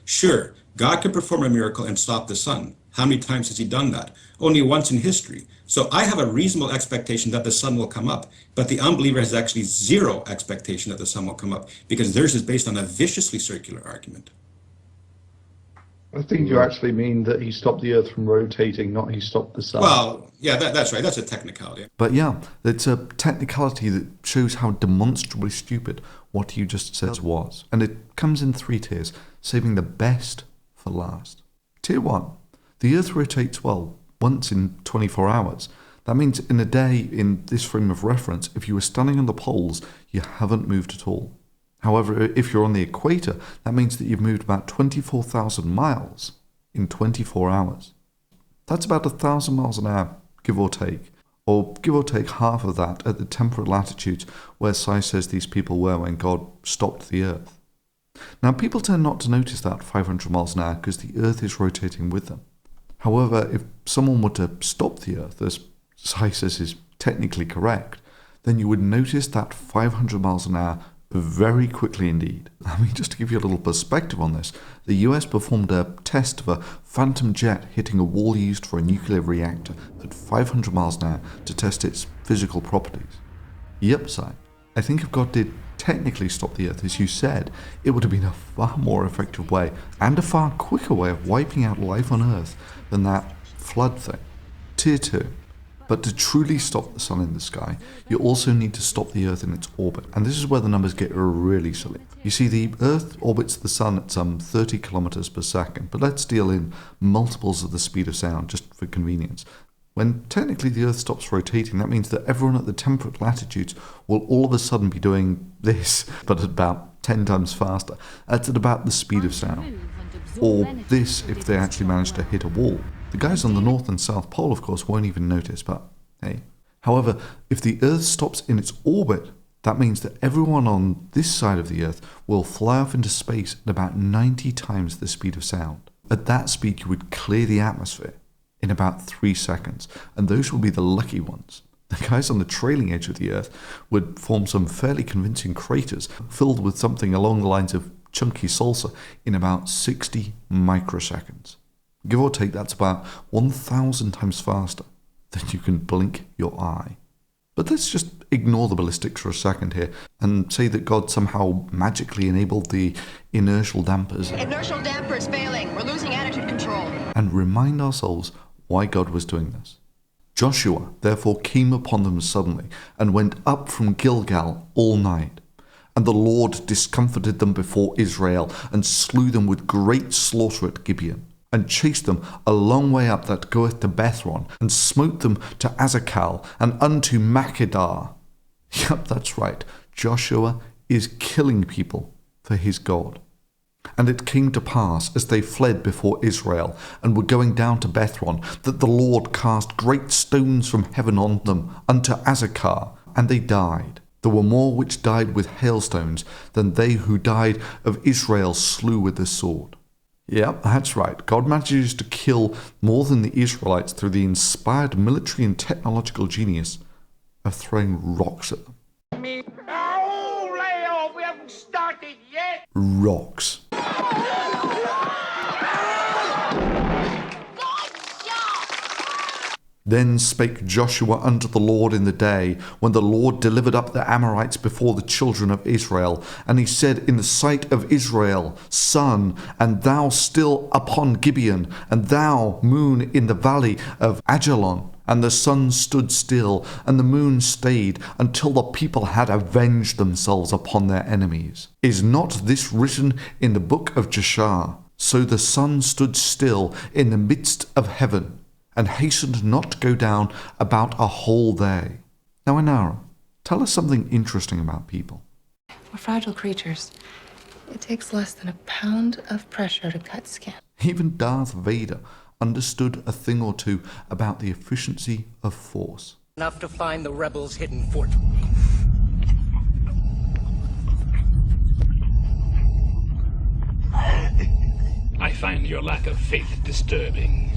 Sure, God can perform a miracle and stop the sun. How many times has he done that? Only once in history. So I have a reasonable expectation that the sun will come up, but the unbeliever has actually zero expectation that the sun will come up because theirs is based on a viciously circular argument. I think you actually mean that he stopped the Earth from rotating, not he stopped the sun. Well, yeah, that's right. That's a technicality. But yeah, it's a technicality that shows how demonstrably stupid what you just said was. And it comes in 3 tiers, saving the best for last. Tier 1. The Earth rotates, well, once in 24 hours. That means in a day, in this frame of reference, if you were standing on the poles, you haven't moved at all. However, if you're on the equator, that means that you've moved about 24,000 miles in 24 hours. That's about 1,000 miles an hour, give or take half of that at the temperate latitudes where Si says these people were when God stopped the Earth. Now, people tend not to notice that 500 miles an hour because the Earth is rotating with them. However, if someone were to stop the Earth, as Si says is technically correct, then you would notice that 500 miles an hour very quickly indeed. I mean, just to give you a little perspective on this, the US performed a test of a phantom jet hitting a wall used for a nuclear reactor at 500 miles an hour to test its physical properties. Yep, Si, I think if God did technically stop the Earth, as you said, it would have been a far more effective way and a far quicker way of wiping out life on Earth than that flood thing. Tier 2. But to truly stop the sun in the sky, you also need to stop the Earth in its orbit, and this is where the numbers get really silly. You see, the Earth orbits the sun at some 30 kilometers per second, but let's deal in multiples of the speed of sound, just for convenience. When technically the Earth stops rotating, that means that everyone at the temperate latitudes will all of a sudden be doing this, but at about 10 times faster. That's at about the speed of sound. Or this if they actually manage to hit a wall. The guys on the North and South Pole, of course, won't even notice, but hey. However, if the Earth stops in its orbit, that means that everyone on this side of the Earth will fly off into space at about 90 times the speed of sound. At that speed, you would clear the atmosphere in about 3 seconds, and those will be the lucky ones. The guys on the trailing edge of the Earth would form some fairly convincing craters filled with something along the lines of chunky salsa in about 60 microseconds. Give or take, that's about 1,000 times faster than you can blink your eye. But let's just ignore the ballistics for a second here and say that God somehow magically enabled the inertial dampers. Inertial dampers failing. We're losing attitude control. And remind ourselves why God was doing this. Joshua therefore came upon them suddenly and went up from Gilgal all night. And the Lord discomfited them before Israel and slew them with great slaughter at Gibeon, and chased them a long way up that goeth to Bethron, and smote them to Azekal, and unto Makkedah. Yep, that's right, Joshua is killing people for his God. And it came to pass, as they fled before Israel, and were going down to Bethron, that the Lord cast great stones from heaven on them, unto Azekah, and they died. There were more which died with hailstones than they who died of Israel slew with the sword. Yep, that's right. God manages to kill more than the Israelites through the inspired military and technological genius of throwing rocks at them. Oh, lay off, we haven't started yet. Rocks. Then spake Joshua unto the Lord in the day, when the Lord delivered up the Amorites before the children of Israel. And he said in the sight of Israel, Sun, and thou still upon Gibeon, and thou, moon, in the valley of Ajalon. And the sun stood still, and the moon stayed, until the people had avenged themselves upon their enemies. Is not this written in the book of Jashar? So the sun stood still in the midst of heaven, and hastened not to go down about a whole day. Now, Inara, tell us something interesting about people. We're fragile creatures. It takes less than a pound of pressure to cut skin. Even Darth Vader understood a thing or two about the efficiency of force. Enough to find the rebels' hidden fort. I find your lack of faith disturbing.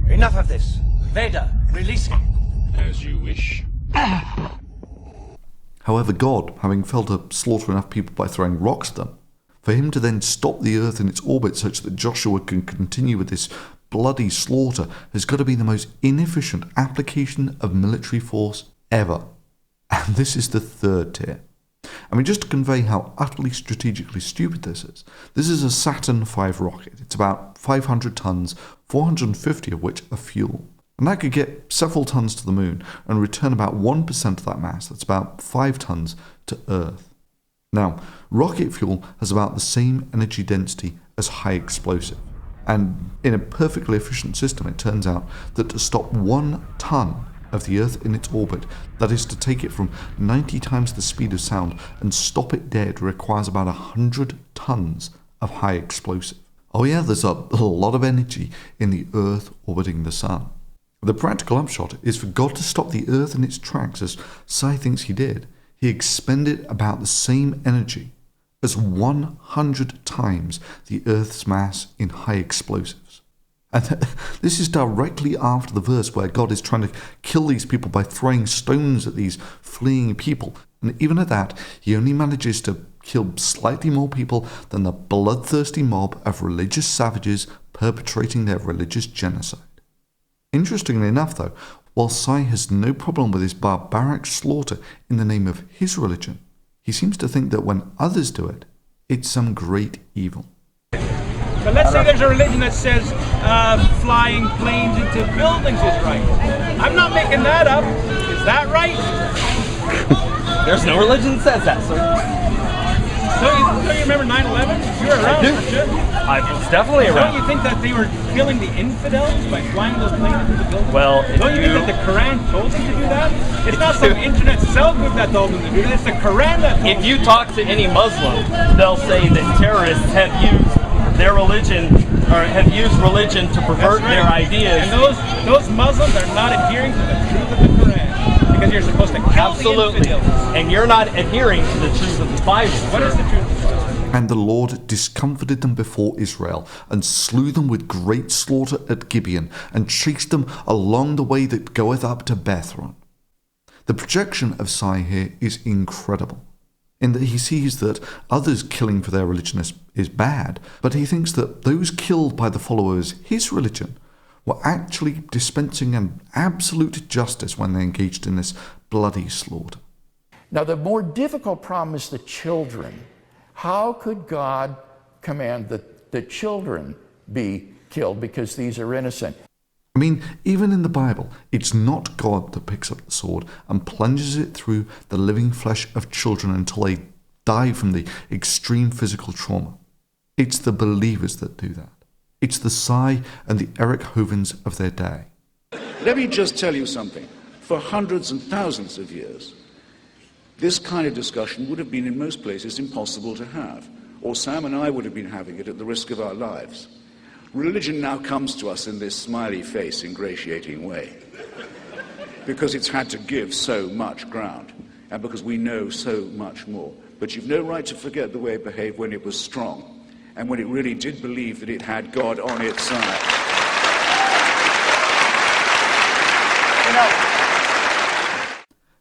Enough of this. Vader, release him. As you wish. However, God, having failed to slaughter enough people by throwing rocks at them, For him to then stop the earth in its orbit such that Joshua can continue with this bloody slaughter has got to be the most inefficient application of military force ever. And this is the third tier. I mean, just to convey how utterly strategically stupid this is a Saturn V rocket. It's about 500 tons, 450 of which are fuel. And that could get several tons to the moon and return about 1% of that mass, that's about 5 tons, to Earth. Now, rocket fuel has about the same energy density as high explosive. And in a perfectly efficient system, it turns out that to stop 1 ton of the Earth in its orbit, that is to take it from 90 times the speed of sound and stop it dead, requires about 100 tons of high explosive. Oh yeah, there's a lot of energy in the Earth orbiting the Sun. The practical upshot is for God to stop the Earth in its tracks, as Sai thinks he did. He expended about the same energy as 100 times the Earth's mass in high explosives. And this is directly after the verse where God is trying to kill these people by throwing stones at these fleeing people. And even at that, he only manages to kill slightly more people than the bloodthirsty mob of religious savages perpetrating their religious genocide. Interestingly enough, though, while Sai has no problem with this barbaric slaughter in the name of his religion, he seems to think that when others do it, it's some great evil. But let's say there's a religion that says flying planes into buildings is right. I'm not making that up. Is that right? There's no religion that says that, sir. Don't you remember 9/11? You were around, weren't you? I was definitely around. Don't you think that they were killing the infidels by flying those planes into the building? Well, don't you think that the Quran told them to do that? It's not some internet cell group that told them to do that. It's the Quran that told them. If you talk to any Muslim, they'll say that terrorists have used their religion or have used religion to pervert their ideas. And those Muslims are not adhering to the truth of the Quran. Because you're supposed to kill the infidels. And you're not adhering to the truth of the Bible. What is the truth of the Bible? And the Lord discomfited them before Israel, and slew them with great slaughter at Gibeon, and chased them along the way that goeth up to Bethron. The projection of Sai here is incredible, in that he sees that others killing for their religion is bad, but he thinks that those killed by the followers of his religion were actually dispensing an absolute justice when they engaged in this bloody slaughter. Now, the more difficult problem is the children. How could God command that the children be killed because these are innocent? I mean, even in the Bible, it's not God that picks up the sword and plunges it through the living flesh of children until they die from the extreme physical trauma. It's the believers that do that. It's the Sai and the Eric Hovens of their day. Let me just tell you something. For hundreds and thousands of years, this kind of discussion would have been in most places impossible to have, or Sam and I would have been having it at the risk of our lives. Religion now comes to us in this smiley face, ingratiating way, because it's had to give so much ground, and because we know so much more. But you've no right to forget the way it behaved when it was strong, and when it really did believe that it had God on its side.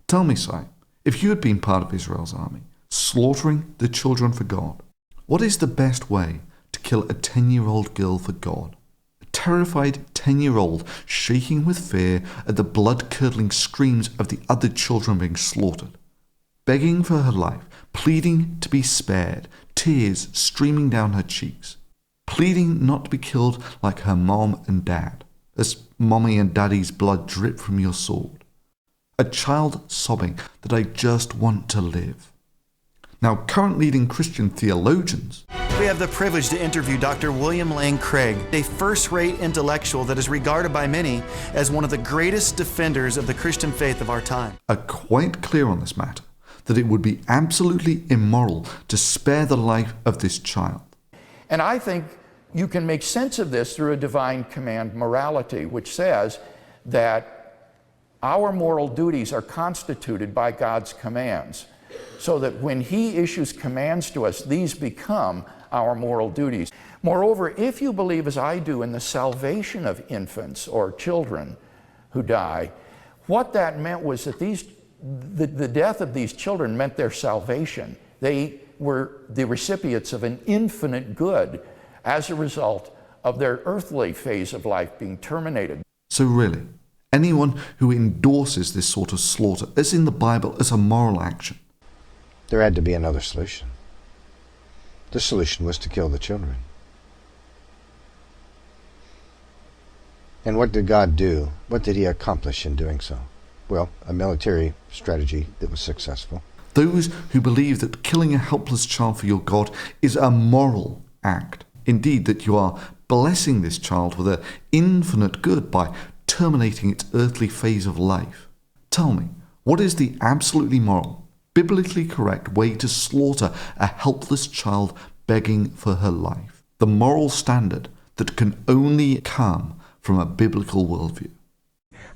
Tell me, Sai, if you had been part of Israel's army, slaughtering the children for God, what is the best way to kill a 10-year-old girl for God? A terrified 10-year-old shaking with fear at the blood-curdling screams of the other children being slaughtered, begging for her life, pleading to be spared, tears streaming down her cheeks, pleading not to be killed like her mom and dad, as mommy and daddy's blood drip from your sword. A child sobbing that I just want to live. Now, current leading Christian theologians. We have the privilege to interview Dr. William Lane Craig, a first-rate intellectual that is regarded by many as one of the greatest defenders of the Christian faith of our time. Are quite clear on this matter, that it would be absolutely immoral to spare the life of this child. And I think you can make sense of this through a divine command morality, which says that our moral duties are constituted by God's commands, so that when He issues commands to us, these become our moral duties. Moreover, if you believe, as I do, in the salvation of infants or children who die, what that meant was that the death of these children meant their salvation. They were the recipients of an infinite good as a result of their earthly phase of life being terminated. So really, anyone who endorses this sort of slaughter, as in the Bible, as a moral action. There had to be another solution. The solution was to kill the children. And what did God do? What did he accomplish in doing so? Well, a military strategy that was successful. Those who believe that killing a helpless child for your God is a moral act, indeed that you are blessing this child with an infinite good by terminating its earthly phase of life. Tell me, what is the absolutely moral, biblically correct way to slaughter a helpless child begging for her life? The moral standard that can only come from a biblical worldview.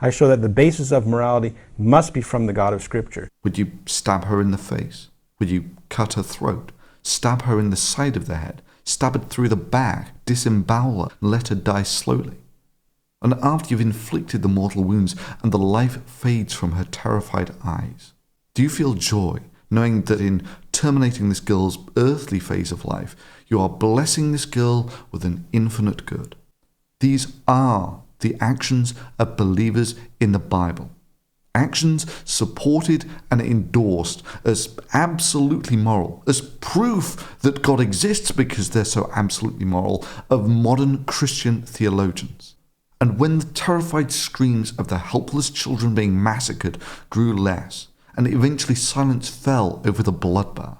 I show that the basis of morality must be from the God of Scripture. Would you stab her in the face? Would you cut her throat? Stab her in the side of the head? Stab it through the back? Disembowel her and let her die slowly? And after you've inflicted the mortal wounds and the life fades from her terrified eyes, do you feel joy knowing that in terminating this girl's earthly phase of life, you are blessing this girl with an infinite good? These are the actions of believers in the Bible. Actions supported and endorsed as absolutely moral, as proof that God exists because they're so absolutely moral, of modern Christian theologians. And when the terrified screams of the helpless children being massacred grew less, and eventually silence fell over the bloodbath,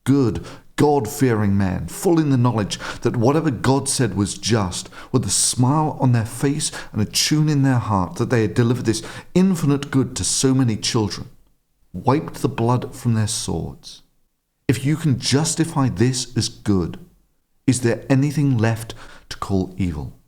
good, God-fearing men, full in the knowledge that whatever God said was just, with a smile on their face and a tune in their heart that they had delivered this infinite good to so many children, wiped the blood from their swords. If you can justify this as good, is there anything left to call evil?